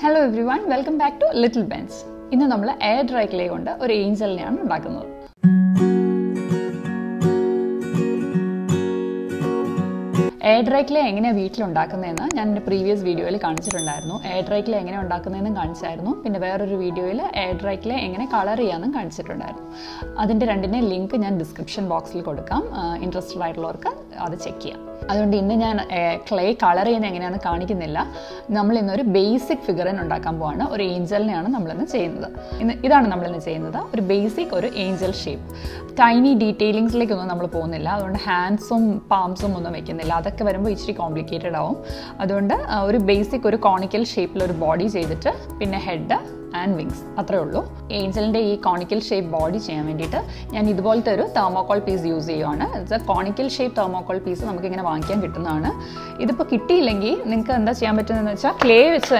Hello everyone, welcome back to Little Bench. ഇന്ന് നമ്മൾ air dry clay കൊണ്ട് ഒരു ഏഞ്ചലിനെയാണ് ഉണ്ടാക്കുന്നത്. എയർ ഡ്രൈ ക്ലേ എങ്ങനെയാണ് വീട്ടിലുണ്ടാക്കുന്നതെന്ന് ഞാൻ എൻ്റെ പ്രീവിയസ് വീഡിയോയിൽ കാണിച്ചിട്ടുണ്ടായിരുന്നു. എയർ ഡ്രൈ ക്ലേ എങ്ങനെ ഉണ്ടാക്കുന്നതെന്നും കാണിച്ചായിരുന്നു. പിന്നെ വേറൊരു വീഡിയോയിൽ എയർ ഡ്രൈ ക്ലേ എങ്ങനെ കളർ ചെയ്യാമെന്നും കാണിച്ചിട്ടുണ്ടായിരുന്നു. അതിൻ്റെ രണ്ടിൻ്റെ ലിങ്ക് ഞാൻ ഡിസ്ക്രിപ്ഷൻ ബോക്സിൽ കൊടുക്കാം. ഇൻട്രസ്റ്റഡ് ആയിട്ടുള്ളവർക്ക് അത് ചെക്ക് ചെയ്യാം. അതുകൊണ്ട് ഇന്ന് ഞാൻ ക്ലേ കളർ ചെയ്യുന്നത് എങ്ങനെയാണെന്ന് കാണിക്കുന്നില്ല. നമ്മളിന്നൊരു ബേസിക് ഫിഗറിന് ഉണ്ടാക്കാൻ പോവാണ്. ഒരു ഏഞ്ചലിനെയാണ് നമ്മളിന്ന് ചെയ്യുന്നത്. ഇതാണ് നമ്മളിന്ന് ചെയ്യുന്നത്, ഒരു ബേസിക് ഒരു ഏഞ്ചൽ ഷേപ്പ്. ടൈനി ഡീറ്റെയിലിങ്സിലേക്കൊന്നും നമ്മൾ പോകുന്നില്ല. അതുകൊണ്ട് ഹാൻഡ്സും പാംസും ഒന്നും വെക്കുന്നില്ല. അതൊക്കെ വരുമ്പോൾ ഇച്ചിരി കോംപ്ലിക്കേറ്റഡ് ആവും. അതുകൊണ്ട് ഒരു ബേസിക് ഒരു കോണിക്കൽ ഷേപ്പിലൊരു ബോഡി ചെയ്തിട്ട് പിന്നെ ഹെഡ് ആൻഡ് വിങ്സ്, അത്രേ ഉള്ളൂ. ഏഞ്ചലിൻ്റെ ഈ കോണിക്കൽ ഷേപ്പ് ബോഡി ചെയ്യാൻ വേണ്ടിയിട്ട് ഞാൻ ഇതുപോലത്തെ ഒരു തെർമോക്കോൾ പീസ് യൂസ് ചെയ്യുവാണ്. It's a conical shape thermocol piece നമുക്കിങ്ങനെ വാങ്ങിക്കാൻ കിട്ടുന്നതാണ്. ഇതിപ്പോൾ കിട്ടിയില്ലെങ്കിൽ നിങ്ങൾക്ക് എന്താ ചെയ്യാൻ പറ്റുന്നതെന്ന് വെച്ചാൽ ക്ലേ വെച്ച്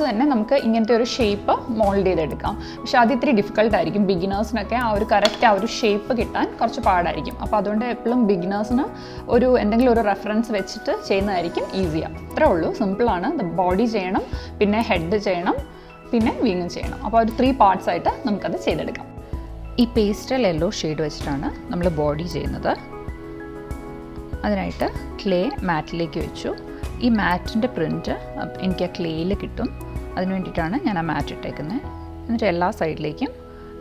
തന്നെ നമുക്ക് ഇങ്ങനത്തെ ഒരു ഷേപ്പ് മോൾഡ് ചെയ്തെടുക്കാം. പക്ഷേ അത് ഇത്തിരി ഡിഫിക്കൽട്ടായിരിക്കും. ബിഗിനേഴ്സിനൊക്കെ ആ ഒരു കറക്റ്റ് ആ ഒരു ഷേപ്പ് കിട്ടാൻ കുറച്ച് പാടായിരിക്കും. അപ്പോൾ അതുകൊണ്ട് എപ്പോഴും ബിഗിനേഴ്സിന് എന്തെങ്കിലും ഒരു റെഫറൻസ് വെച്ചിട്ട് ചെയ്യുന്നതായിരിക്കും ഈസിയാണ്. അത്രേ ഉള്ളൂ, സിമ്പിളാണ്. ബോഡി ചെയ്യണം, പിന്നെ ഹെഡ് ചെയ്യണം, പിന്നെ വിങ്ങും ചെയ്യണം. അപ്പോൾ ഒരു 3 പാർട്സ് ആയിട്ട് നമുക്കത് ചെയ്തെടുക്കാം. ഈ പേസ്റ്റൽ യെല്ലോ ഷെയ്ഡ് വെച്ചിട്ടാണ് നമ്മൾ ബോഡി ചെയ്യുന്നത്. അതിനായിട്ട് ക്ലേ മാറ്റിലേക്ക് വെച്ചു. ഈ മാറ്റിൻ്റെ പ്രിൻറ്റ് എനിക്ക് ആ ക്ലേയിൽ കിട്ടും. അതിന് വേണ്ടിയിട്ടാണ് ഞാൻ ആ മാറ്റ് ഇട്ടേക്കുന്നത്. എന്നിട്ട് എല്ലാ സൈഡിലേക്കും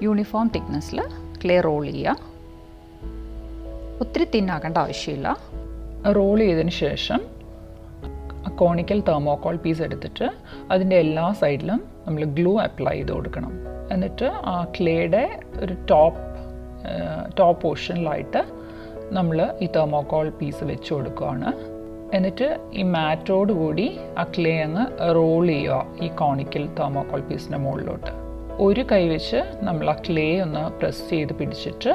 യൂണിഫോം തിക്നെസ്സിൽ ക്ലേ റോൾ ചെയ്യുക. ഒത്തിരി തിന്നാക്കേണ്ട ആവശ്യമില്ല. റോൾ ചെയ്തതിന് ശേഷം കോണിക്കൽ തെർമോക്കോൾ പീസ് എടുത്തിട്ട് അതിൻ്റെ എല്ലാ സൈഡിലും നമ്മൾ ഗ്ലൂ അപ്ലൈ ചെയ്ത് കൊടുക്കണം. എന്നിട്ട് ആ ക്ലേയുടെ ഒരു ടോപ്പ് പോർഷനിലായിട്ട് നമ്മൾ ഈ തെർമോക്കോൾ പീസ് വെച്ച് കൊടുക്കുകയാണ്. എന്നിട്ട് ഈ മാറ്റോട് കൂടി ആ ക്ലേ അങ്ങ് റോൾ ചെയ്യുക ഈ കോണിക്കൽ തെർമോക്കോൾ പീസിൻ്റെ മുകളിലോട്ട്. ഒരു കൈ വെച്ച് നമ്മൾ ആ ക്ലേ ഒന്ന് പ്രസ് ചെയ്ത് പിടിച്ചിട്ട്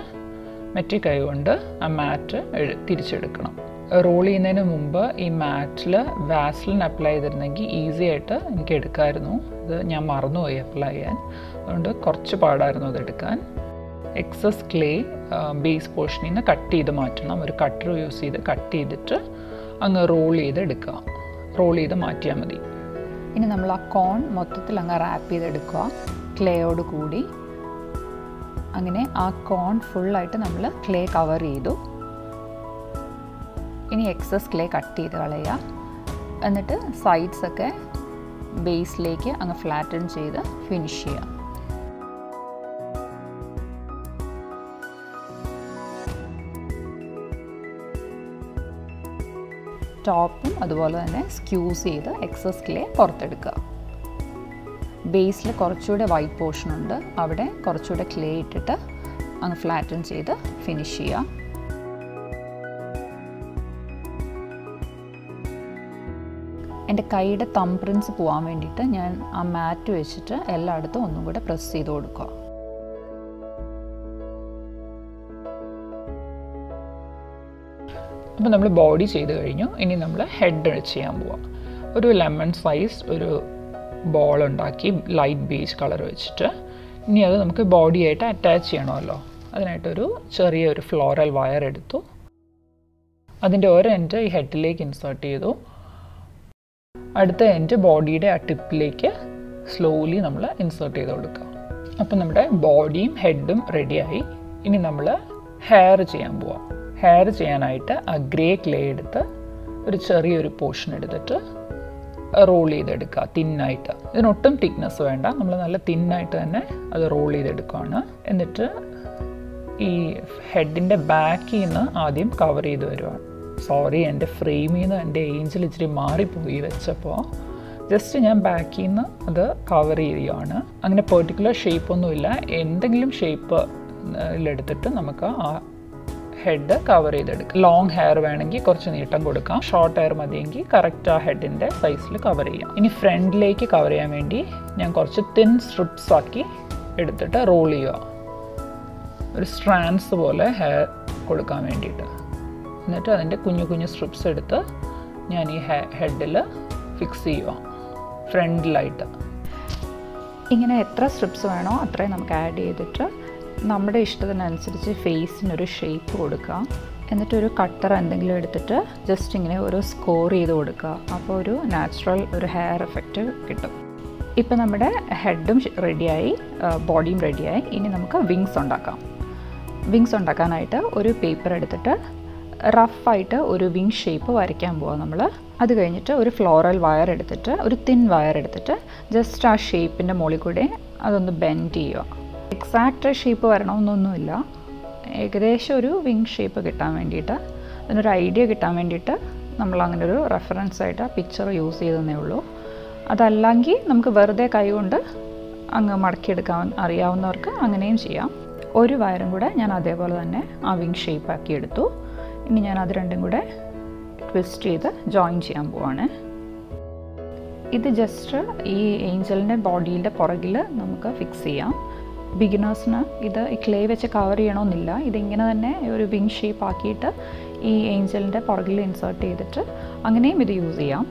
മറ്റേ കൈ കൊണ്ട് ആ മാറ്റ് തിരിച്ചെടുക്കണം. റോൾ ചെയ്യുന്നതിന് മുമ്പ് ഈ മാറ്റിൽ വാസ്ലിൻ അപ്ലൈ ചെയ്തിരുന്നെങ്കിൽ ഈസി ആയിട്ട് എനിക്ക് എടുക്കാമായിരുന്നു. അത് ഞാൻ മറന്നുപോയി അപ്ലൈ ചെയ്യാൻ. അതുകൊണ്ട് കുറച്ച് പാടായിരുന്നു അതെടുക്കാൻ. എക്സസ് ക്ലേ ബേസ് പോർഷനിൽ നിന്ന് കട്ട് ചെയ്ത് മാറ്റണം. ഒരു കട്ടർ യൂസ് ചെയ്ത് കട്ട് ചെയ്തിട്ട് അങ്ങ് റോൾ ചെയ്തെടുക്കുക. റോൾ ചെയ്ത് മാറ്റിയാൽ മതി. ഇനി നമ്മൾ ആ കോൺ മൊത്തത്തിൽ അങ്ങ് റാപ്പ് ചെയ്തെടുക്കുക ക്ലേയോട് കൂടി. അങ്ങനെ ആ കോൺ ഫുള്ളായിട്ട് നമ്മൾ ക്ലേ കവർ ചെയ്തു. ഇനി എക്സസ് ക്ലേ കട്ട് ചെയ്ത് കളയുക. എന്നിട്ട് സൈഡ്സൊക്കെ ബേസിലേക്ക് അങ്ങ് ഫ്ലാറ്റൻ ചെയ്ത് ഫിനിഷ് ചെയ്യുക. ടോപ്പും അതുപോലെ തന്നെ സ്ക്യൂസ് ചെയ്ത് എക്സസ് ക്ലേ പുറത്തെടുക്കുക. ബേസിൽ കുറച്ചുകൂടെ വൈറ്റ് പോർഷൻ ഉണ്ട്, അവിടെ കുറച്ചുകൂടെ ക്ലേ ഇട്ടിട്ട് അങ്ങ് ഫ്ലാറ്റൻ ചെയ്ത് ഫിനിഷ് ചെയ്യുക. എൻ്റെ കൈയുടെ തമ്പ് പ്രിൻസ് പോകാൻ വേണ്ടിയിട്ട് ഞാൻ ആ മാറ്റ് വെച്ചിട്ട് എല്ലായിടത്തും ഒന്നും കൂടെ പ്രസ് ചെയ്ത് കൊടുക്കുക. അപ്പോൾ നമ്മൾ ബോഡി ചെയ്ത് കഴിഞ്ഞു. ഇനി നമ്മൾ ഹെഡ് ചെയ്യാൻ പോവാം. ഒരു ലെമൺ സൈസ് ഒരു ബോൾ ഉണ്ടാക്കി ലൈറ്റ് ബേജ് കളർ വെച്ചിട്ട് ഇനി അത് നമുക്ക് ബോഡിയായിട്ട് അറ്റാച്ച് ചെയ്യണമല്ലോ. അതിനായിട്ടൊരു ചെറിയൊരു ഫ്ലോറൽ വയർ എടുത്തു. അതിൻ്റെ ഒരു എൻഡ് ഈ ഹെഡിലേക്ക് ഇൻസേർട്ട് ചെയ്തു. അടുത്ത എൻഡ് ബോഡിയുടെ ആ ടിപ്പിലേക്ക് സ്ലോലി നമ്മൾ ഇൻസേർട്ട് ചെയ്ത് കൊടുക്കുക. അപ്പം നമ്മുടെ ബോഡിയും ഹെഡും റെഡിയായി. ഇനി നമ്മൾ ഹെയർ ചെയ്യാൻ പോവാം. ഹെയർ ചെയ്യാനായിട്ട് ആ ഗ്രേ ക്ലേ എടുത്ത് ഒരു ചെറിയൊരു പോർഷൻ എടുത്തിട്ട് റോൾ ചെയ്തെടുക്കുക തിന്നായിട്ട്. ഇതിനൊട്ടും തിക്നെസ് വേണ്ട, നമ്മൾ നല്ല തിന്നായിട്ട് തന്നെ അത് റോൾ ചെയ്തെടുക്കുകയാണ്. എന്നിട്ട് ഈ ഹെഡിൻ്റെ ബാക്കിൽ നിന്ന് ആദ്യം കവർ ചെയ്ത് വരുവാണ്. സോറി, എൻ്റെ ഫ്രെയിമിൽ നിന്ന് എൻ്റെ ഏഞ്ചൽ ഇച്ചിരി മാറിപ്പോയി വെച്ചപ്പോൾ. ജസ്റ്റ് ഞാൻ ബാക്കിൽ നിന്ന് അത് കവർ ചെയ്യുകയാണ്. അങ്ങനെ പെർട്ടിക്കുലർ ഷേപ്പൊന്നുമില്ല, എന്തെങ്കിലും ഷേപ്പിലെടുത്തിട്ട് നമുക്ക് ആ ഹെഡ് കവർ ചെയ്തെടുക്കാം. ലോങ് ഹെയർ വേണമെങ്കിൽ കുറച്ച് നീട്ടം കൊടുക്കാം, ഷോർട്ട് ഹെയർ മതിയെങ്കിൽ കറക്റ്റ് ആ ഹെഡിൻ്റെ സൈസിൽ കവർ ചെയ്യാം. ഇനി ഫ്രണ്ടിലേക്ക് കവർ ചെയ്യാൻ വേണ്ടി ഞാൻ കുറച്ച് തിൻ സ്ട്രിപ്സ് ആക്കി എടുത്തിട്ട് റോൾ ചെയ്യുക, ഒരു സ്ട്രാൻഡ്സ് പോലെ ഹെയർ കൊടുക്കാൻ വേണ്ടിയിട്ട്. എന്നിട്ട് അതിൻ്റെ കുഞ്ഞു കുഞ്ഞു സ്ട്രിപ്സ് എടുത്ത് ഞാൻ ഈ ഹെഡിൽ ഫിക്സ് ചെയ്യുക ഫ്രണ്ടിലായിട്ട്. ഇങ്ങനെ എത്ര സ്ട്രിപ്സ് വേണോ അത്രയും നമുക്ക് ആഡ് ചെയ്തിട്ട് നമ്മുടെ ഇഷ്ടത്തിനനുസരിച്ച് ഫേസിനൊരു ഷേപ്പ് കൊടുക്കാം. എന്നിട്ട് ഒരു കട്ടർ എന്തെങ്കിലും എടുത്തിട്ട് ജസ്റ്റ് ഇങ്ങനെ ഒരു സ്കോർ ചെയ്ത് കൊടുക്കുക. അപ്പോൾ ഒരു നാച്ചുറൽ ഒരു ഹെയർ എഫക്റ്റ് കിട്ടും. ഇപ്പോൾ നമ്മുടെ ഹെഡും റെഡിയായി, ബോഡിയും റെഡിയായി. ഇനി നമുക്ക് വിങ്സ് ഉണ്ടാക്കാം. വിങ്സ് ഉണ്ടാക്കാനായിട്ട് ഒരു പേപ്പർ എടുത്തിട്ട് റഫായിട്ട് ഒരു വിങ് ഷേപ്പ് വരയ്ക്കാൻ പോവാം നമ്മൾ. അത് കഴിഞ്ഞിട്ട് ഒരു ഫ്ലോറൽ വയർ എടുത്തിട്ട്, ഒരു തിൻ വയർ എടുത്തിട്ട് ജസ്റ്റ് ആ ഷേപ്പിൻ്റെ മുകളിൽ കൂടെ അതൊന്ന് ബെൻഡ് ചെയ്യുക. എക്സാക്റ്റ് ഷേപ്പ് വരണമെന്നൊന്നുമില്ല, ഏകദേശം ഒരു വിങ് ഷേപ്പ് കിട്ടാൻ വേണ്ടിയിട്ട്, അതിനൊരു ഐഡിയ കിട്ടാൻ വേണ്ടിയിട്ട് നമ്മൾ അങ്ങനെ ഒരു റെഫറൻസ് ആയിട്ട് ആ പിക്ചർ യൂസ് ചെയ്തതേ ഉള്ളൂ. അതല്ലെങ്കിൽ നമുക്ക് വെറുതെ കൈകൊണ്ട് അങ്ങ് മടക്കിയെടുക്കാൻ അറിയാവുന്നവർക്ക് അങ്ങനെയും ചെയ്യാം. ഒരു വയറും കൂടെ ഞാൻ അതേപോലെ തന്നെ ആ വിങ് ഷേപ്പാക്കി എടുത്തു. ഇനി ഞാൻ അത് രണ്ടും കൂടെ ട്വിസ്റ്റ് ചെയ്ത് ജോയിൻ ചെയ്യാൻ പോവാണ്. ഇത് ജസ്റ്റ് ഈ ഏഞ്ചലിൻ്റെ ബോഡിയുടെ പുറകിൽ നമുക്ക് ഫിക്സ് ചെയ്യാം. ബിഗിനേഴ്സിന് ഇത് ഈ ക്ലേ വെച്ച് കവർ ചെയ്യണമെന്നില്ല. ഇതിങ്ങനെ തന്നെ ഒരു വിങ് ഷേപ്പ് ആക്കിയിട്ട് ഈ ഏഞ്ചലിൻ്റെ പുറകിൽ ഇൻസേർട്ട് ചെയ്തിട്ട് അങ്ങനെയും ഇത് യൂസ് ചെയ്യാം.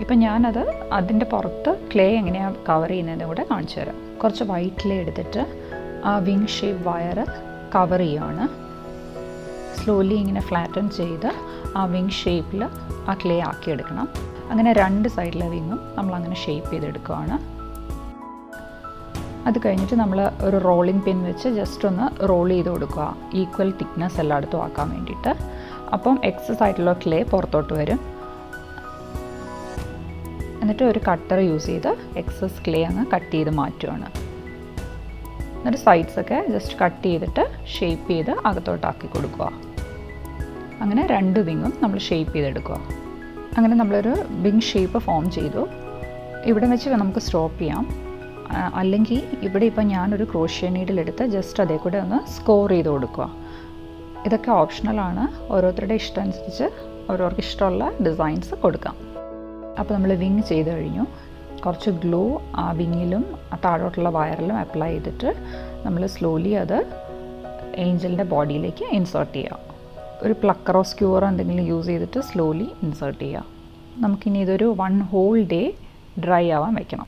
ഇപ്പം ഞാനത് അതിൻ്റെ പുറത്ത് ക്ലേ എങ്ങനെയാണ് കവർ ചെയ്യുന്നതെന്ന് കൂടെ കാണിച്ചു തരാം. കുറച്ച് വൈറ്റ് ക്ലേ എടുത്തിട്ട് ആ വിങ് ഷേപ്പ് വയർ കവർ ചെയ്യുകയാണ്. സ്ലോലി ഇങ്ങനെ ഫ്ലാറ്റൻ ചെയ്ത് ആ വിങ് ഷേപ്പിൽ ആ ക്ലേ ആക്കിയെടുക്കണം. അങ്ങനെ രണ്ട് സൈഡിലെ വിങ്ങും നമ്മളങ്ങനെ ഷേപ്പ് ചെയ്തെടുക്കുകയാണ്. അത് കഴിഞ്ഞിട്ട് നമ്മൾ ഒരു റോളിംഗ് പിൻ വെച്ച് ജസ്റ്റ് ഒന്ന് റോൾ ചെയ്ത് കൊടുക്കുക, ഈക്വൽ തിക്നെസ് എല്ലായിടത്തും ആക്കാൻ വേണ്ടിയിട്ട്. അപ്പം എക്സസ് ആയിട്ടുള്ള ക്ലേ പുറത്തോട്ട് വരും. എന്നിട്ട് ഒരു കട്ടർ യൂസ് ചെയ്ത് എക്സസ് ക്ലേ അങ്ങ് കട്ട് ചെയ്ത് മാറ്റുകയാണ്. എന്നിട്ട് സൈഡ്സൊക്കെ ജസ്റ്റ് കട്ട് ചെയ്തിട്ട് ഷേപ്പ് ചെയ്ത് അകത്തോട്ടാക്കി കൊടുക്കുക. അങ്ങനെ രണ്ട് വിങ്ങും നമ്മൾ ഷേപ്പ് ചെയ്തെടുക്കുക. അങ്ങനെ നമ്മളൊരു വിങ് ഷേപ്പ് ഫോം ചെയ്തു. ഇവിടെ വെച്ച് നമുക്ക് സ്റ്റോപ്പ് ചെയ്യാം. അല്ലെങ്കിൽ ഇവിടെ ഇപ്പം ഞാനൊരു ക്രോഷ്യ നീഡിലെടുത്ത് ജസ്റ്റ് അതേ കൂടെ ഒന്ന് സ്കോർ ചെയ്ത് കൊടുക്കുക. ഇതൊക്കെ ഓപ്ഷണലാണ്, ഓരോരുത്തരുടെ ഇഷ്ടം അനുസരിച്ച് ഓരോർക്ക് ഇഷ്ടമുള്ള ഡിസൈൻസ് കൊടുക്കാം. അപ്പോൾ നമ്മൾ വിങ് ചെയ്ത് കഴിഞ്ഞു. കുറച്ച് ഗ്ലൂ ആ വിങ്ങിലും ആ താഴോട്ടുള്ള വയറിലും അപ്ലൈ ചെയ്തിട്ട് നമ്മൾ സ്ലോലി അത് ഏഞ്ചലിൻ്റെ ബോഡിയിലേക്ക് ഇൻസേർട്ട് ചെയ്യുക. ഒരു പ്ലക്കറോ സ്ക്യൂറോ എന്തെങ്കിലും യൂസ് ചെയ്തിട്ട് സ്ലോലി ഇൻസേർട്ട് ചെയ്യുക. നമുക്കിനി ഇതൊരു 1 ഹോൾ ഡേ ഡ്രൈ ആവാൻ വയ്ക്കണം.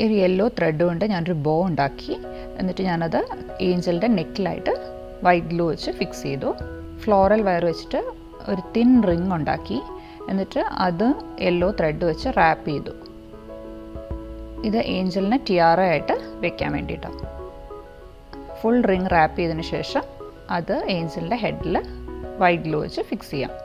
ഒരു യെല്ലോ ത്രെഡ് കൊണ്ട് ഞാനൊരു ബോ ഉണ്ടാക്കി. എന്നിട്ട് ഞാനത് ഏഞ്ചലിൻ്റെ നെക്കിലായിട്ട് വൈറ്റ് ഗ്ലൂ വെച്ച് ഫിക്സ് ചെയ്തു. ഫ്ലോറൽ വയർ വെച്ചിട്ട് ഒരു തിൻ റിങ് ഉണ്ടാക്കി. എന്നിട്ട് അത് യെല്ലോ ത്രെഡ് വെച്ച് റാപ്പ് ചെയ്തു. ഇത് ഏഞ്ചലിനെ ടിയാറ ആയിട്ട് വെക്കാൻ വേണ്ടിയിട്ടാണ്. ഫുൾ റിങ് റാപ്പ് ചെയ്തതിന് ശേഷം അത് ഏഞ്ചലിൻ്റെ ഹെഡിൽ വൈറ്റ് ഗ്ലൂ വെച്ച് ഫിക്സ് ചെയ്യാം.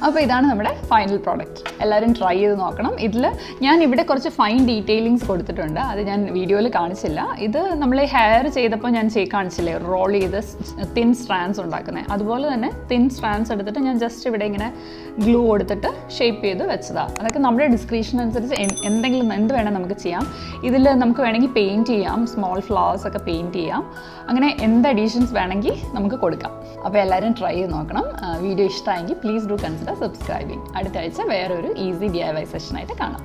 അപ്പോൾ ഇതാണ് നമ്മുടെ ഫൈനൽ പ്രോഡക്റ്റ്. എല്ലാവരും ട്രൈ ചെയ്ത് നോക്കണം. ഇതിൽ ഞാൻ ഇവിടെ കുറച്ച് ഫൈൻ ഡീറ്റെയിലിങ്സ് കൊടുത്തിട്ടുണ്ട്, അത് ഞാൻ വീഡിയോയിൽ കാണിച്ചില്ല. ഇത് നമ്മൾ ഹെയർ ചെയ്തപ്പോൾ ഞാൻ കാണിച്ചില്ലേ റോൾ ചെയ്ത് തിൻ സ്ട്രാൻഡ്സ് ഉണ്ടാക്കുന്നത്, അതുപോലെ തന്നെ തിൻ സ്ട്രാൻഡ്സ് എടുത്തിട്ട് ഞാൻ ജസ്റ്റ് ഇവിടെ ഇങ്ങനെ ഗ്ലൂ കൊടുത്തിട്ട് ഷേപ്പ് ചെയ്ത് വെച്ചതാണ്. അതൊക്കെ നമ്മുടെ ഡിസ്ക്രിപ്ഷൻ അനുസരിച്ച് എന്ത് വേണം നമുക്ക് ചെയ്യാം. ഇതിൽ നമുക്ക് വേണമെങ്കിൽ പെയിൻറ്റ് ചെയ്യാം, സ്മോൾ ഫ്ലവേഴ്സ് ഒക്കെ പെയിൻറ്റ് ചെയ്യാം. അങ്ങനെ എന്ത് അഡീഷൻസ് വേണമെങ്കിൽ നമുക്ക് കൊടുക്കാം. അപ്പോൾ എല്ലാവരും ട്രൈ ചെയ്ത് നോക്കണം. വീഡിയോ ഇഷ്ടമായെങ്കിൽ പ്ലീസ് ഡു കൺസിഡർ സബ്സ്ക്രൈബിങ്. അടുത്ത ആഴ്ച വേറൊരു ഈസി DIY സെഷനായിട്ട് കാണാം.